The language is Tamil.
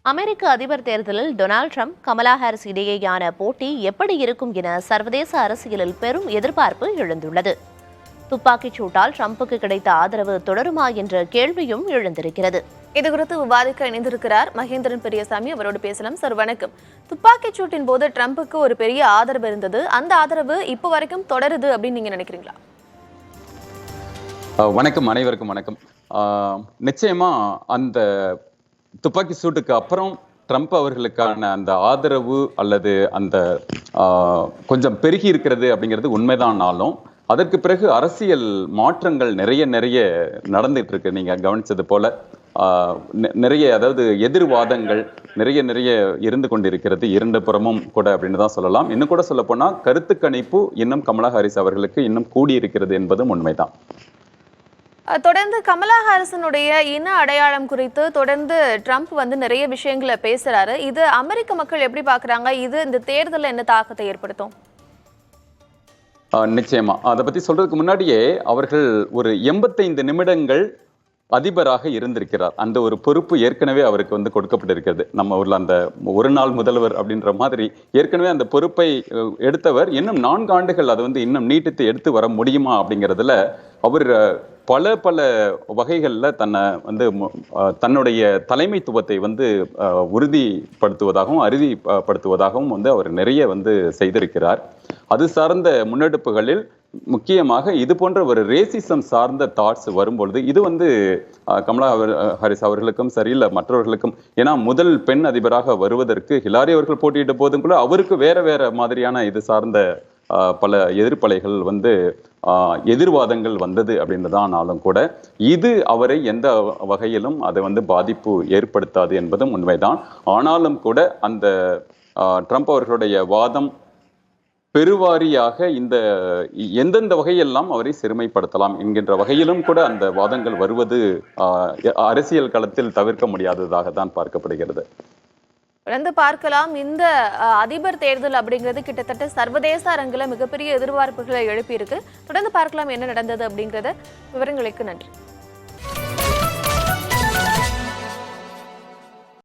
அமெரிக்க அதிபர் தேர்தலில் டொனால்டு ட்ரம்ப், கமலா ஹாரிஸ் இடையேயான போட்டி எப்படி இருக்கும் என சர்வதேச அரசியலில் பெரும் எதிர்பார்ப்பு எழுந்துள்ளது. துப்பாக்கிச் சூட்டால் ட்ரம்புக்கு கிடைத்த ஆதரவு தொடருமா என்ற கேள்வியும் எழுந்திருக்கிறது. இதுகுறித்து விவாதிக்க இணைந்திருக்கிறார் மகேந்திரன் பெரியசாமி. அவரோடு பேசலாம். சார் வணக்கம். துப்பாக்கிச் சூட்டின் போது ட்ரம்புக்கு ஒரு பெரிய ஆதரவு இருந்தது. அந்த ஆதரவு இப்போ வரைக்கும் தொடருது அப்படின்னு நீங்க நினைக்கிறீங்களா? வணக்கம், அனைவருக்கும் வணக்கம். நிச்சயமா அந்த துப்பாக்கி சூட்டுக்கு அப்புறம் ட்ரம்ப் அவர்களுக்கான அந்த ஆதரவு அல்லது அந்த கொஞ்சம் பெருகி இருக்கிறது அப்படிங்கிறது உண்மைதானாலும் அதற்கு பிறகு அரசியல் மாற்றங்கள் நிறைய நடந்துட்டு இருக்கு. நீங்க கவனிச்சது போல நிறைய, அதாவது எதிர்வாதங்கள் நிறைய இருந்து கொண்டிருக்கிறது இரண்டு புறமும் கூட அப்படின்னு தான் சொல்லலாம். இன்னும் கூட சொல்ல போனா கருத்து கணிப்பு இன்னும் கமலா ஹாரிஸ் அவர்களுக்கு இன்னும் கூடியிருக்கிறது என்பதும் உண்மைதான். தொடர்ந்து கமலா ஹாரிசனுடைய இன அடையாளம் குறித்து தொடர்ந்து ட்ரம்ப் நிறைய விஷயங்களை பேசுறாரு. இது அமெரிக்க மக்கள் எப்படி பாக்குறாங்க? இது இந்த தேர்தலில் என்ன தாக்கத்தை ஏற்படுத்தும்? நிச்சயமா அதை பத்தி சொல்றதுக்கு முன்னாடியே அவர்கள் ஒரு 85 நிமிடங்கள் அதிபராக இருந்திருக்கிறார். அந்த ஒரு பொறுப்பு ஏற்கனவே அவருக்கு கொடுக்கப்பட்டிருக்கிறது. நம்ம ஊர்ல அந்த ஒரு நாள் முதல்வர் அப்படின்ற மாதிரி ஏற்கனவே அந்த பொறுப்பை எடுத்தவர் இன்னும் 4 ஆண்டுகள் அதை இன்னும் நீட்டித்து எடுத்து வர முடியுமா அப்படிங்கிறதுல அவர் பல வகைகள்ல தன்னுடைய தலைமைத்துவத்தை உறுதிப்படுத்துவதாகவும் அறுதிப்படுத்துவதாகவும் அவர் நிறைய செய்திருக்கிறார். அது சார்ந்த முன்னெடுப்புகளில் முக்கியமாக இது போன்ற ஒரு ரேசிசம் சார்ந்த தாட்ஸ் வரும்பொழுது இது கமலா ஹாரிஸ் அவர்களுக்கும் சரியில்லை, மற்றவர்களுக்கும். ஏன்னா முதல் பெண் அதிபராக வருவதற்கு ஹிலாரி அவர்கள் போட்டியிட்ட போதும் கூட அவருக்கு வேற மாதிரியான இது சார்ந்த பல எதிர்ப்பலைகள் எதிர்வாதங்கள் வந்தது அப்படின்றதானாலும் கூட இது அவரை எந்த வகையிலும் அதை பாதிப்பு ஏற்படுத்தாது என்பதும் உண்மைதான். ஆனாலும் கூட அந்த ட்ரம்ப் அவர்களுடைய வாதம் பெருவாரியாக எந்தெந்த வகையெல்லாம் அவரை சிறுமைப்படுத்தலாம் என்கின்ற வகையிலும் கூட அந்த வாதங்கள் வருவது அரசியல் களத்தில் தவிர்க்க முடியாததாக தான் பார்க்கப்படுகிறது. தொடர்ந்து பார்க்கலாம். இந்த அதிபர் தேர்தல் அப்படிங்கிறது கிட்டத்தட்ட சர்வதேச அரங்கில் மிகப்பெரிய எதிர்பார்ப்புகளை எழுப்பியிருக்கு. தொடர்ந்து பார்க்கலாம் என்ன நடந்தது அப்படிங்கிறத. விவரங்களுக்கு நன்றி.